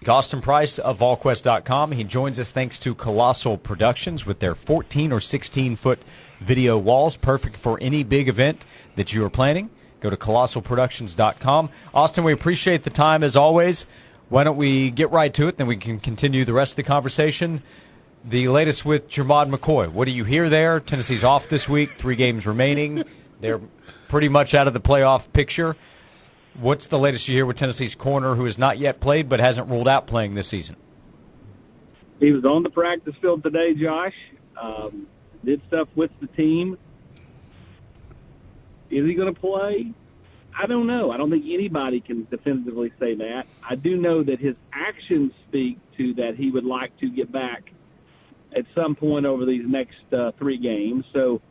Austin Price of Volquest.com. He joins us thanks to Colossal Productions with their 14 or 16-foot video walls, perfect for any big event that you are planning. Go to colossalproductions.com. Austin, we appreciate the time as always. Why don't we get right to it, then we can continue the rest of the conversation. The latest with Jamad McCoy. What do you hear there? Tennessee's off this week, 3 games remaining. They're pretty much out of the playoff picture. What's the latest you hear with Tennessee's corner, who has not yet played but hasn't ruled out playing this season? He was on the practice field today, Josh. Did stuff with the team. Is he going to play? I don't know. I don't think anybody can definitively say that. I do know that his actions speak to that he would like to get back at some point over these next 3 games. So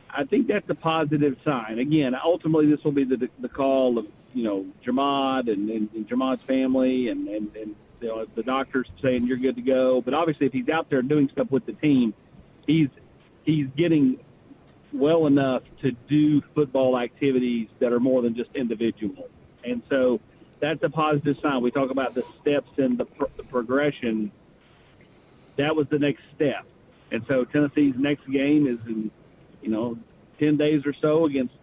I think that's a positive sign. Again, ultimately this will be the call of, Jamad and Jamad's family and the doctors saying you're good to go. But obviously if he's out there doing stuff with the team, he's getting well enough to do football activities that are more than just individual. And so that's a positive sign. We talk about the steps in the progression. That was the next step. And so Tennessee's next game is in, 10 days or so against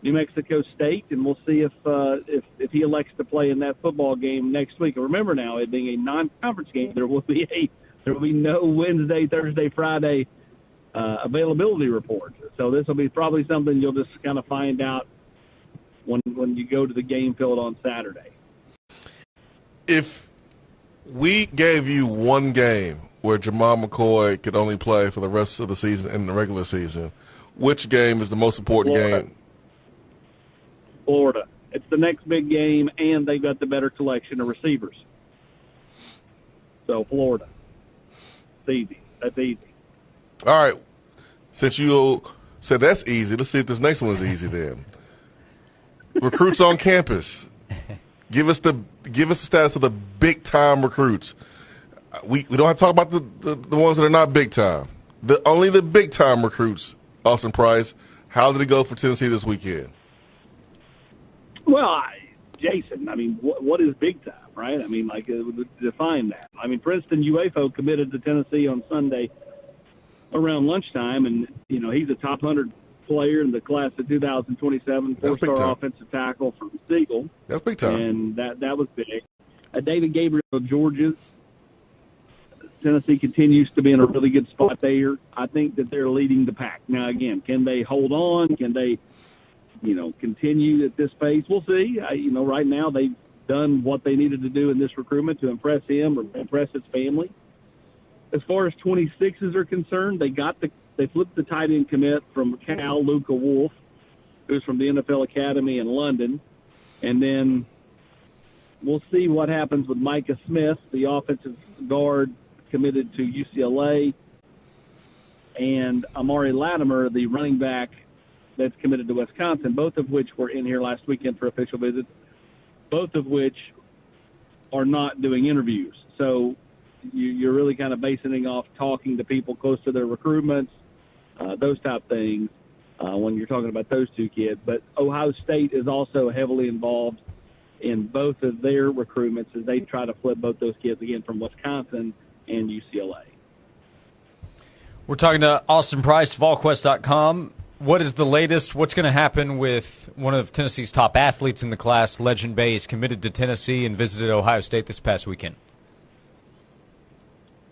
New Mexico State, and we'll see if he elects to play in that football game next week. And remember now, it being a non-conference game, there will be no Wednesday, Thursday, Friday availability report. So this will be probably something you'll just kind of find out when you go to the game field on Saturday. If we gave you one game where Jamad McCoy could only play for the rest of the season in the regular season, which game is the most important game? Florida. It's the next big game, and they've got the better collection of receivers. So Florida. It's easy. That's easy. All right. Since you said that's easy, let's see if this next one is easy then. Recruits on campus. Give us the status of the big-time recruits. We don't have to talk about the ones that are not big-time. Only the big-time recruits, Austin Price. How did it go for Tennessee this weekend? Well, Jason, what is big time, right? Define that. Princeton UAFO committed to Tennessee on Sunday around lunchtime, and, he's a top 100 player in the class of 2027, 4-star offensive tackle from Siegel. That's big time. And that was big. David Gabriel of Georgia. Tennessee continues to be in a really good spot there. I think that they're leading the pack. Now, again, can they hold on? Can they continue at this pace? We'll see. Right now they've done what they needed to do in this recruitment to impress him or impress his family. As far as 26s are concerned, they flipped the tight end commit from Cal, Luca Wolf, who's from the NFL Academy in London. And then we'll see what happens with Micah Smith, the offensive guard committed to UCLA, and Amari Latimer, the running back that's committed to Wisconsin, both of which were in here last weekend for official visits, both of which are not doing interviews. So you're really kind of basing it off talking to people close to their recruitments, those type things, when you're talking about those 2 kids. But Ohio State is also heavily involved in both of their recruitments as they try to flip both those kids, again, from Wisconsin and UCLA. We're talking to Austin Price, Volquest.com. What is the latest? What's going to happen with one of Tennessee's top athletes in the class, Legend Bay, is committed to Tennessee and visited Ohio State this past weekend?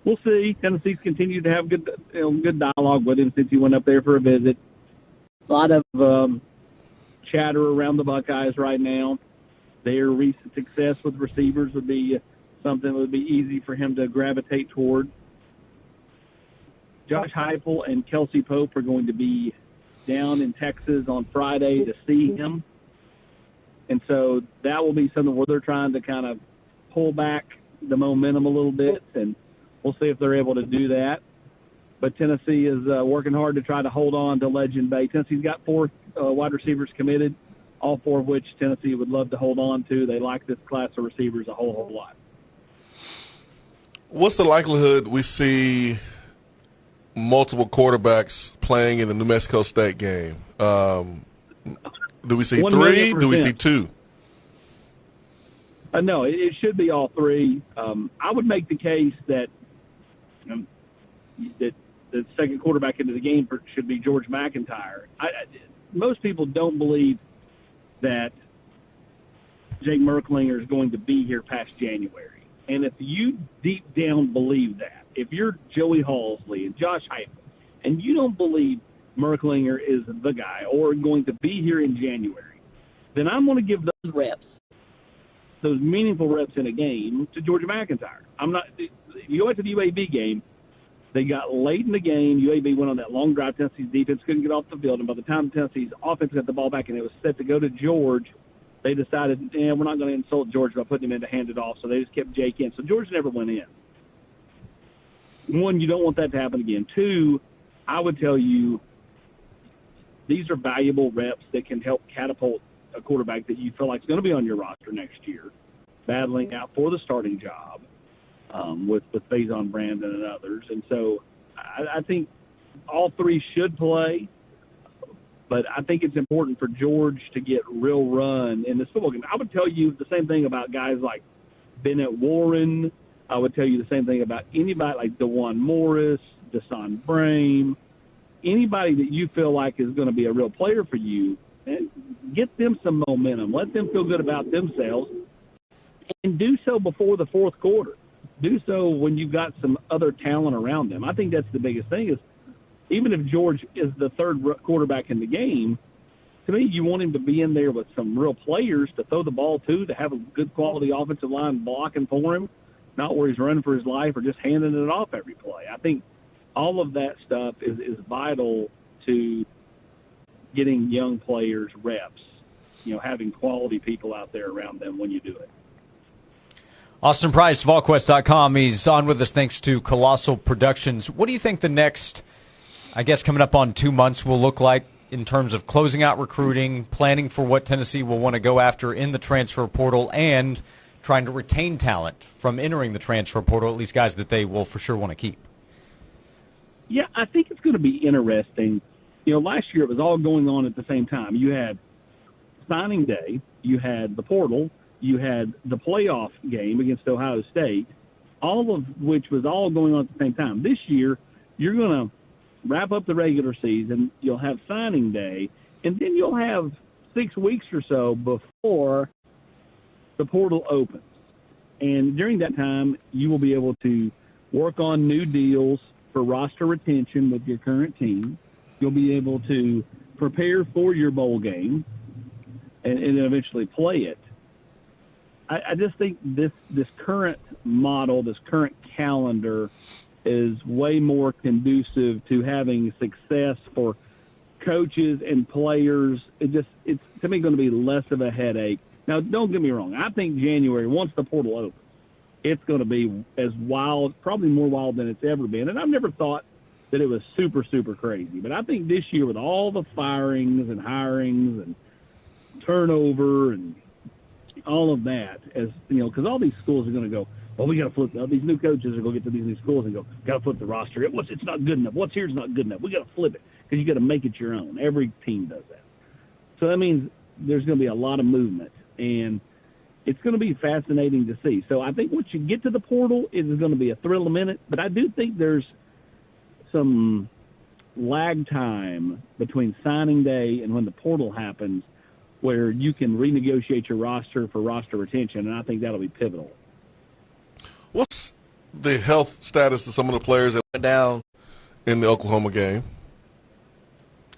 We'll see. Tennessee's continued to have good dialogue with him since he went up there for a visit. A lot of chatter around the Buckeyes right now. Their recent success with receivers would be something that would be easy for him to gravitate toward. Josh Heupel and Kelsey Pope are going to be down in Texas on Friday to see him. And so that will be something where they're trying to kind of pull back the momentum a little bit, and we'll see if they're able to do that. But Tennessee is working hard to try to hold on to Legend Bay. Tennessee's got 4 wide receivers committed, all 4 of which Tennessee would love to hold on to. They like this class of receivers a whole lot. What's the likelihood we see multiple quarterbacks playing in the New Mexico State game? Do we see 3? Do we see 2? No, it should be all three. I would make the case that that the second quarterback into the game should be George McIntyre. Most people don't believe that Jake Merklinger is going to be here past January. And if you deep down believe that, if you're Joey Halsley and Josh Heupel, and you don't believe Merklinger is the guy or going to be here in January, then I'm going to give those reps, those meaningful reps in a game, to George McIntyre. If you go back to the UAB game, they got late in the game. UAB went on that long drive. Tennessee's defense couldn't get off the field. And by the time Tennessee's offense got the ball back and it was set to go to George, they decided, we're not going to insult George by putting him in to hand it off. So they just kept Jake in. So George never went in. One, you don't want that to happen again. Two, I would tell you these are valuable reps that can help catapult a quarterback that you feel like is going to be on your roster next year, battling out for the starting job. With Faison Brandon and others. And so I think all three should play, but I think it's important for George to get real run in this football game. I would tell you the same thing about guys like Bennett Warren. I would tell you the same thing about anybody like DeJuan Morris, Deson Brame, anybody that you feel like is going to be a real player for you, and get them some momentum. Let them feel good about themselves, and do so before the fourth quarter. Do so when you've got some other talent around them. I think that's the biggest thing is even if George is the third quarterback in the game, to me, you want him to be in there with some real players to throw the ball to have a good quality offensive line blocking for him, not where he's running for his life or just handing it off every play. I think all of that stuff is vital to getting young players reps, having quality people out there around them when you do it. Austin Price, Volquest.com. He's on with us thanks to Colossal Productions. What do you think the next, coming up on 2 months will look like in terms of closing out recruiting, planning for what Tennessee will want to go after in the transfer portal, and trying to retain talent from entering the transfer portal, at least guys that they will for sure want to keep? Yeah, I think it's going to be interesting. Last year it was all going on at the same time. You had signing day, you had the portal, you had the playoff game against Ohio State, all of which was all going on at the same time. This year, you're going to wrap up the regular season, you'll have signing day, and then you'll have 6 weeks or so before the portal opens. And during that time, you will be able to work on new deals for roster retention with your current team. You'll be able to prepare for your bowl game and eventually play it. I just think this current model, this current calendar is way more conducive to having success for coaches and players. It's to me going to be less of a headache. Now, don't get me wrong. I think January, once the portal opens, it's going to be as wild, probably more wild than it's ever been. And I've never thought that it was super, super crazy. But I think this year with all the firings and hirings and turnover and all of that, because all these schools are going to go, well, we got to flip. These new coaches are going to get to these new schools and go, got to flip the roster. It's not good enough. What's here is not good enough. We got to flip it because you got to make it your own. Every team does that. So that means there's going to be a lot of movement, and it's going to be fascinating to see. So I think once you get to the portal, it is going to be a thrill a minute. But I do think there's some lag time between signing day and when the portal happens, where you can renegotiate your roster for roster retention, and I think that'll be pivotal. What's the health status of some of the players that went down in the Oklahoma game?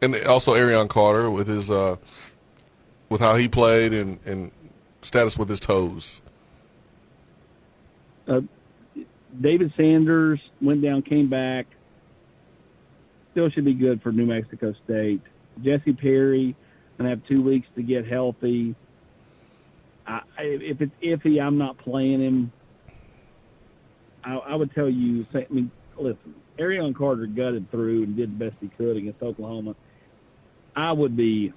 And also Arion Carter with his with how he played and status with his toes. David Sanders went down, came back. Still should be good for New Mexico State. Jesse Perry going to have 2 weeks to get healthy. If it's iffy, I'm not playing him. I would tell you, listen, Arion Carter gutted through and did the best he could against Oklahoma. I would be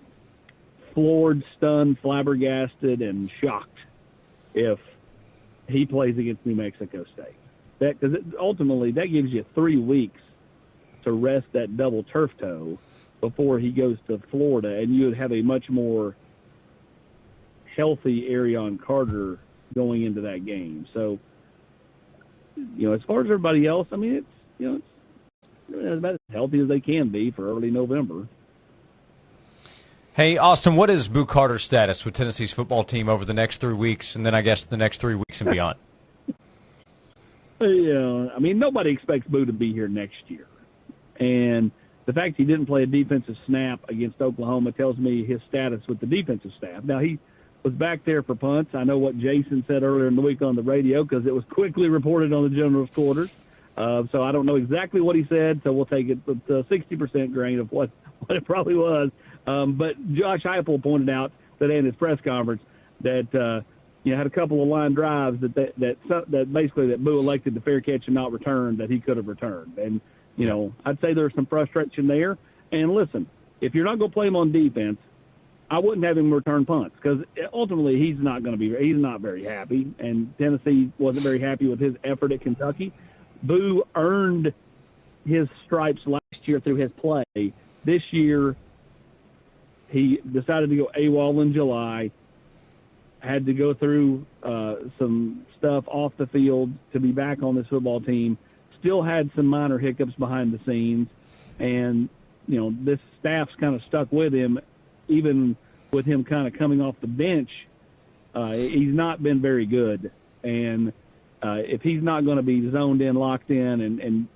floored, stunned, flabbergasted, and shocked if he plays against New Mexico State. Because ultimately, that gives you 3 weeks to rest that double turf toe before he goes to Florida, and you would have a much more healthy Arion Carter going into that game. So, as far as everybody else, I mean, it's about as healthy as they can be for early November. Hey, Austin, what is Boo Carter's status with Tennessee's football team over the next 3 weeks, and then I guess the next 3 weeks and beyond? I mean, nobody expects Boo to be here next year. And the fact he didn't play a defensive snap against Oklahoma tells me his status with the defensive staff. Now, he was back there for punts. I know what Jason said earlier in the week on the radio because it was quickly reported on the general's quarters. So I don't know exactly what he said, so we'll take it with a 60% grain of what it probably was. But Josh Heupel pointed out today in his press conference that had a couple of line drives that basically that Boo elected to fair catch and not return that he could have returned. And, I'd say there's some frustration there. And listen, if you're not going to play him on defense, I wouldn't have him return punts because ultimately he's not very happy. And Tennessee wasn't very happy with his effort at Kentucky. Boo earned his stripes last year through his play. This year, he decided to go AWOL in July, had to go through some stuff off the field to be back on this football team, still had some minor hiccups behind the scenes, and, this staff's kind of stuck with him, even with him kind of coming off the bench. He's not been very good, and if he's not going to be zoned in, locked in, and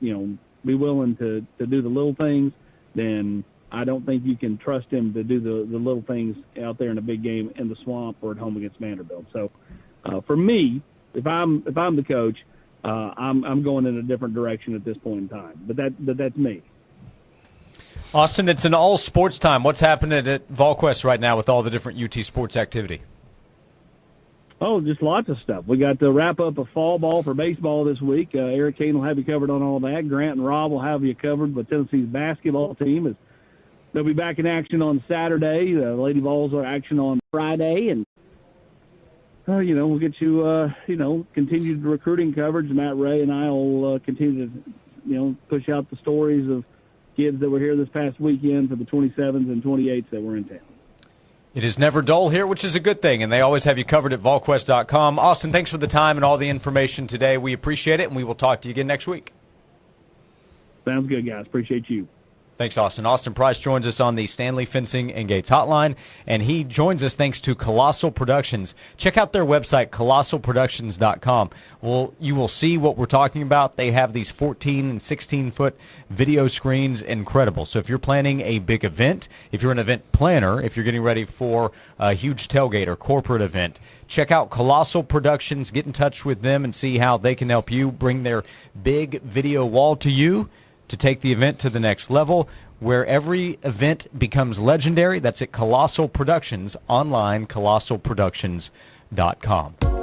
be willing to do the little things, then I don't think you can trust him to do the little things out there in a big game in the swamp or at home against Vanderbilt. So, for me, if I'm the coach, I'm going in a different direction at this point in time. But that's me. Austin, it's an all sports time. What's happening at Volquest right now with all the different UT sports activity? Oh, just lots of stuff. We got the wrap up of fall ball for baseball this week. Eric Kane will have you covered on all that. Grant and Rob will have you covered with Tennessee's basketball team. They'll be back in action on Saturday. The Lady Vols are action on Friday. And, we'll get you, continued recruiting coverage. Matt Ray and I will continue to, push out the stories of kids that were here this past weekend for the 27s and 28s that were in town. It is never dull here, which is a good thing, and they always have you covered at Volquest.com. Austin, thanks for the time and all the information today. We appreciate it, and we will talk to you again next week. Sounds good, guys. Appreciate you. Thanks, Austin. Austin Price joins us on the Stanley Fencing and Gates hotline, and he joins us thanks to Colossal Productions. Check out their website, colossalproductions.com. Well, you will see what we're talking about. They have these 14 and 16-foot video screens, incredible. So if you're planning a big event, if you're an event planner, if you're getting ready for a huge tailgate or corporate event, check out Colossal Productions. Get in touch with them and see how they can help you bring their big video wall to you to take the event to the next level, where every event becomes legendary. That's at Colossal Productions, online, colossalproductions.com.